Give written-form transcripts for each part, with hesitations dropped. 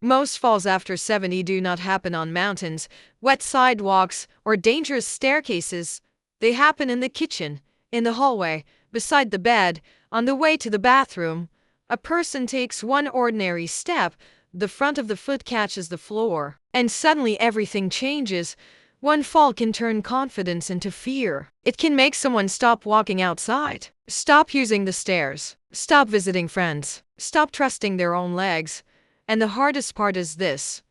Most falls after 70 do not happen on mountains, wet sidewalks, or dangerous staircases. They happen in the kitchen, in the hallway, beside the bed, on the way to the bathroom. A person takes one ordinary step, the front of the foot catches the floor, and suddenly everything changes. One fall can turn confidence into fear. It can make someone stop walking outside, stop using the stairs, stop visiting friends, stop trusting their own legs. And the hardest part is this: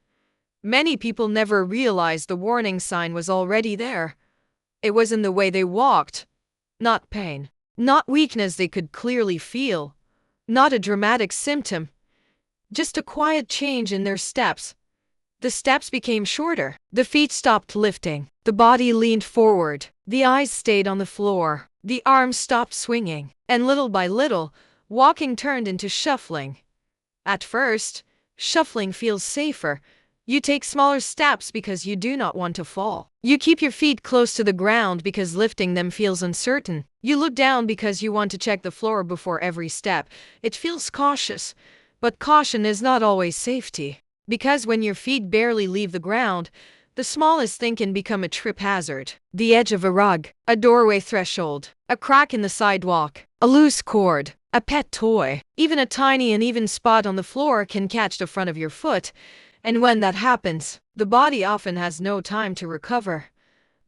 many people never realize the warning sign was already there. It was in the way they walked. Not pain, not weakness they could clearly feel, not a dramatic symptom, just a quiet change in their steps. The steps became shorter, the feet stopped lifting, the body leaned forward, the eyes stayed on the floor, the arms stopped swinging, and little by little, walking turned into shuffling. At first, shuffling feels safer. You take smaller steps because you do not want to fall. You keep your feet close to the ground because lifting them feels uncertain. You look down because you want to check the floor before every step. It feels cautious, but caution is not always safety. Because when your feet barely leave the ground, the smallest thing can become a trip hazard. The edge of a rug, a doorway threshold, a crack in the sidewalk, a loose cord, a pet toy, even a tiny uneven spot on the floor can catch the front of your foot. And when that happens, the body often has no time to recover.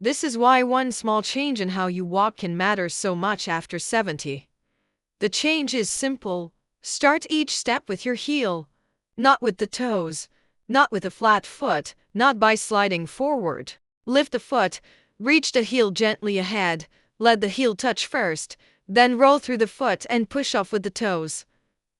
This is why one small change in how you walk can matter so much after 70. The change is simple. Start each step with your heel, not with the toes, not with a flat foot, not by sliding forward. Lift the foot, reach the heel gently ahead, let the heel touch first, then roll through the foot and push off with the toes.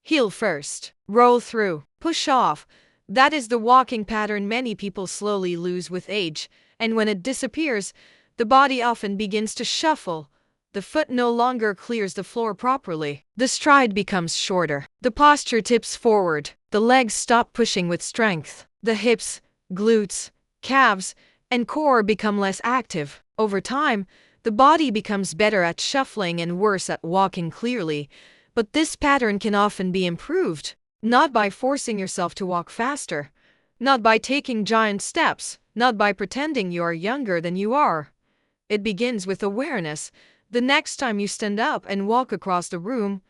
Heel first, roll through, push off. That is the walking pattern many people slowly lose with age, and when it disappears, the body often begins to shuffle. The foot no longer clears the floor properly. The stride becomes shorter. The posture tips forward. The legs stop pushing with strength. The hips, glutes, calves, and core become less active. Over time, the body becomes better at shuffling and worse at walking clearly. But this pattern can often be improved, not by forcing yourself to walk faster, not by taking giant steps, not by pretending you are younger than you are. It begins with awareness. The next time you stand up and walk across the room,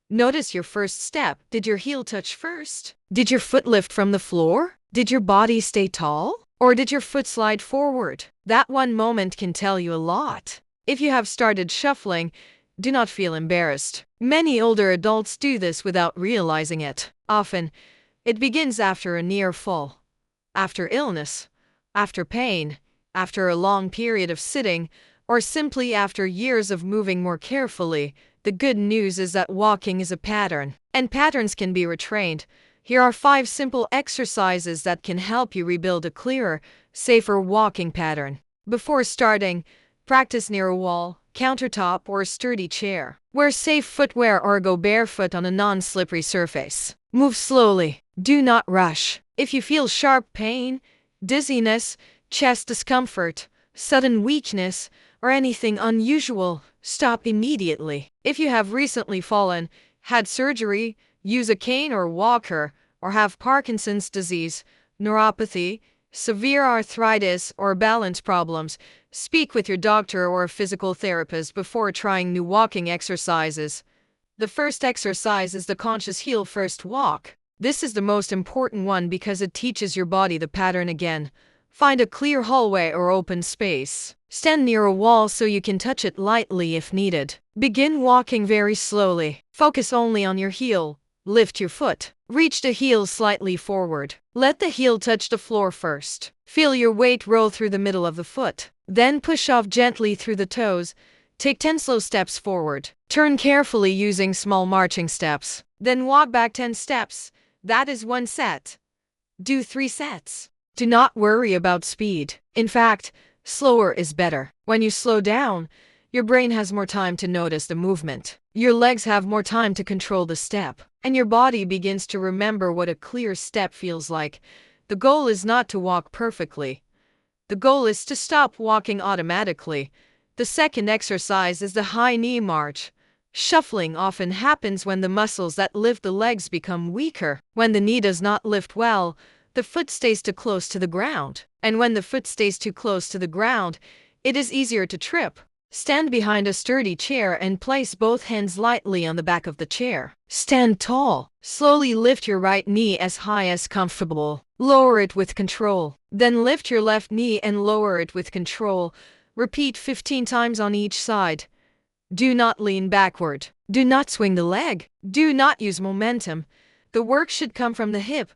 notice your first step. Did your heel touch first? Did your foot lift from the floor? Did your body stay tall? Or did your foot slide forward? That one moment can tell you a lot. If you have started shuffling, do not feel embarrassed. Many older adults do this without realizing it. Often, it begins after a near fall, after illness, after pain, after a long period of sitting, or simply after years of moving more carefully. The good news is that walking is a pattern, and patterns can be retrained. Here are 5 simple exercises that can help you rebuild a clearer, safer walking pattern. Before starting, practice near a wall, countertop, or a sturdy chair. Wear safe footwear or go barefoot on a non-slippery surface. Move slowly. Do not rush. If you feel sharp pain, dizziness, chest discomfort, sudden weakness, or anything unusual, stop immediately. If you have recently fallen, had surgery, use a cane or walker, or have Parkinson's disease, neuropathy, severe arthritis, or balance problems, speak with your doctor or a physical therapist before trying new walking exercises. The first exercise is the conscious heel first walk. This is the most important one because it teaches your body the pattern again. Find a clear hallway or open space. Stand near a wall so you can touch it lightly if needed. Begin walking very slowly. Focus only on your heel. Lift your foot. Reach the heel slightly forward. Let the heel touch the floor first. Feel your weight roll through the middle of the foot. Then push off gently through the toes. Take 10 slow steps forward. Turn carefully using small marching steps. Then walk back 10 steps. That is 1 set. Do 3 sets. Do not worry about speed. In fact, slower is better. When you slow down, your brain has more time to notice the movement. Your legs have more time to control the step. And your body begins to remember what a clear step feels like. The goal is not to walk perfectly. The goal is to stop walking automatically. The second exercise is the high knee march. Shuffling often happens when the muscles that lift the legs become weaker. When the knee does not lift well, the foot stays too close to the ground. And when the foot stays too close to the ground, it is easier to trip. Stand behind a sturdy chair and place both hands lightly on the back of the chair. Stand tall. Slowly lift your right knee as high as comfortable. Lower it with control. Then lift your left knee and lower it with control. Repeat 15 times on each side. Do not lean backward. Do not swing the leg. Do not use momentum. The work should come from the hip.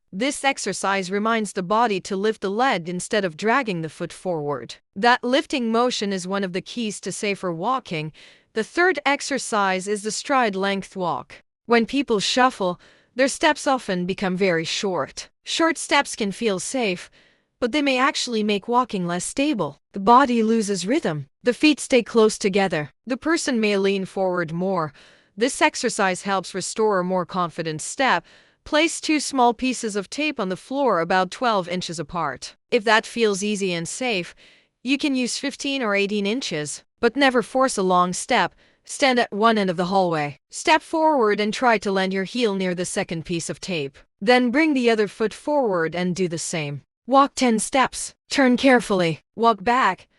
This exercise reminds the body to lift the leg instead of dragging the foot forward. That lifting motion is one of the keys to safer walking. The third exercise is the stride length walk. When people shuffle, their steps often become very short. Short steps can feel safe, but they may actually make walking less stable. The body loses rhythm. The feet stay close together. The person may lean forward more. This exercise helps restore a more confident step. Place 2 small pieces of tape on the floor about 12 inches apart. If that feels easy and safe, you can use 15 or 18 inches, but never force a long step. Stand at one end of the hallway. Step forward and try to land your heel near the second piece of tape. Then bring the other foot forward and do the same. Walk 10 steps. Turn carefully. Walk back.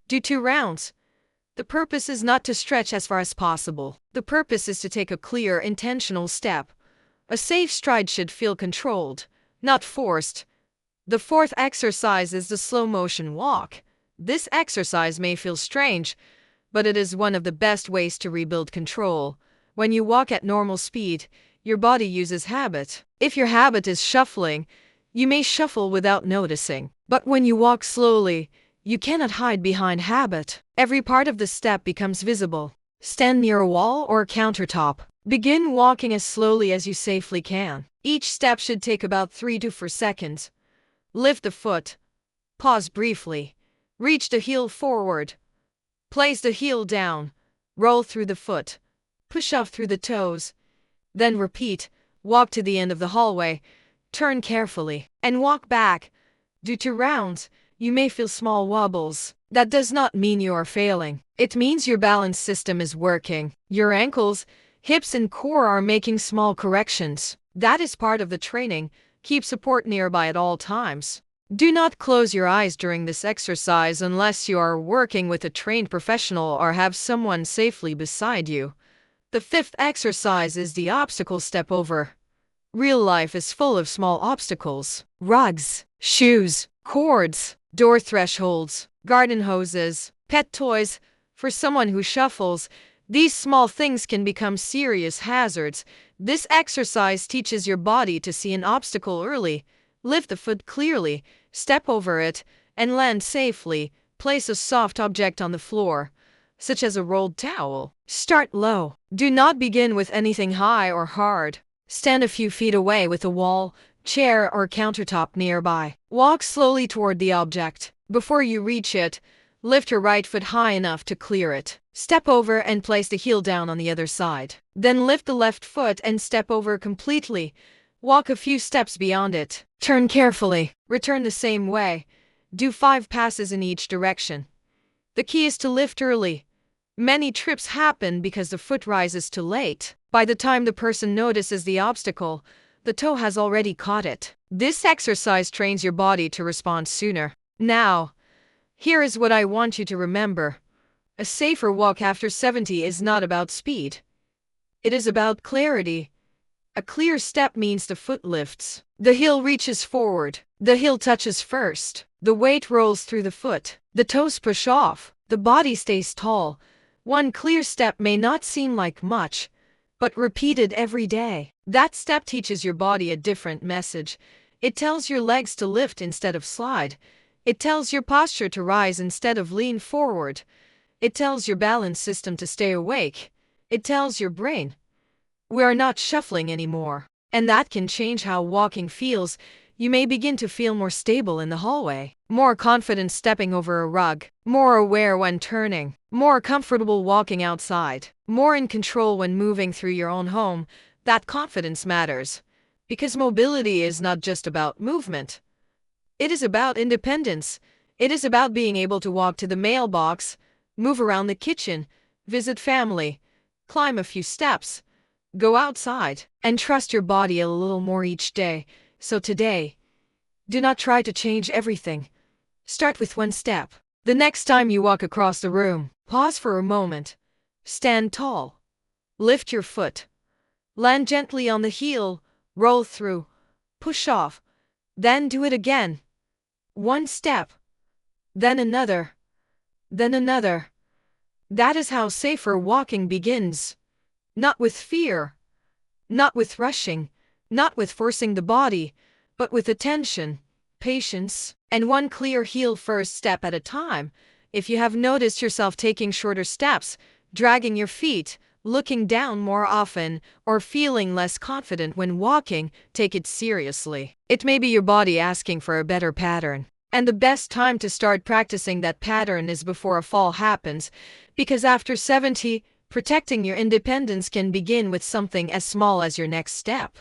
Do 2 rounds. The purpose is not to stretch as far as possible. The purpose is to take a clear, intentional step. A safe stride should feel controlled, not forced. The fourth exercise is the slow motion walk. This exercise may feel strange, but it is one of the best ways to rebuild control. When you walk at normal speed, your body uses habit. If your habit is shuffling, you may shuffle without noticing. But when you walk slowly, you cannot hide behind habit. Every part of the step becomes visible. Stand near a wall or countertop. Begin walking as slowly as you safely can. Each step should take about 3 to 4 seconds. Lift the foot. Pause briefly. Reach the heel forward. Place the heel down. Roll through the foot. Push up through the toes. Then repeat. Walk to the end of the hallway. Turn carefully. And walk back. Do 2 rounds. You may feel small wobbles. That does not mean you are failing. It means your balance system is working. Your ankles, hips and core are making small corrections. That is part of the training. Keep support nearby at all times. Do not close your eyes during this exercise unless you are working with a trained professional or have someone safely beside you. The fifth exercise is the obstacle step over. Real life is full of small obstacles. Rugs, shoes, cords, door thresholds, garden hoses, pet toys. For someone who shuffles, these small things can become serious hazards. This exercise teaches your body to see an obstacle early, lift the foot clearly, step over it, and land safely. Place a soft object on the floor, such as a rolled towel. Start low. Do not begin with anything high or hard. Stand a few feet away with a wall, chair, or countertop nearby. Walk slowly toward the object. Before you reach it, lift your right foot high enough to clear it. Step over and place the heel down on the other side. Then lift the left foot and step over completely. Walk a few steps beyond it. Turn carefully. Return the same way. Do 5 passes in each direction. The key is to lift early. Many trips happen because the foot rises too late. By the time the person notices the obstacle, the toe has already caught it. This exercise trains your body to respond sooner. Now, here is what I want you to remember. A safer walk after 70 is not about speed. It is about clarity. A clear step means the foot lifts. The heel reaches forward. The heel touches first. The weight rolls through the foot. The toes push off. The body stays tall. One clear step may not seem like much, but repeated every day. That step teaches your body a different message. It tells your legs to lift instead of slide. It tells your posture to rise instead of lean forward. It tells your balance system to stay awake. It tells your brain, we are not shuffling anymore. And that can change how walking feels. You may begin to feel more stable in the hallway, more confident stepping over a rug, more aware when turning, more comfortable walking outside, more in control when moving through your own home. That confidence matters, because mobility is not just about movement. It is about independence. It is about being able to walk to the mailbox, move around the kitchen, visit family, climb a few steps, go outside, and trust your body a little more each day. So today, Do not try to change everything. Start with one step. The next time you walk across the room, pause for a moment. Stand tall. Lift your foot. Land gently on the heel. Roll through. Push off. Then do it again. One step. Then another. Then another. That is how safer walking begins. Not with fear. Not with rushing. Not with forcing the body, but with attention, patience, and one clear heel first step at a time. If you have noticed yourself taking shorter steps, dragging your feet, looking down more often, or feeling less confident when walking, take it seriously. It may be your body asking for a better pattern. And the best time to start practicing that pattern is before a fall happens, because after 70, protecting your independence can begin with something as small as your next step.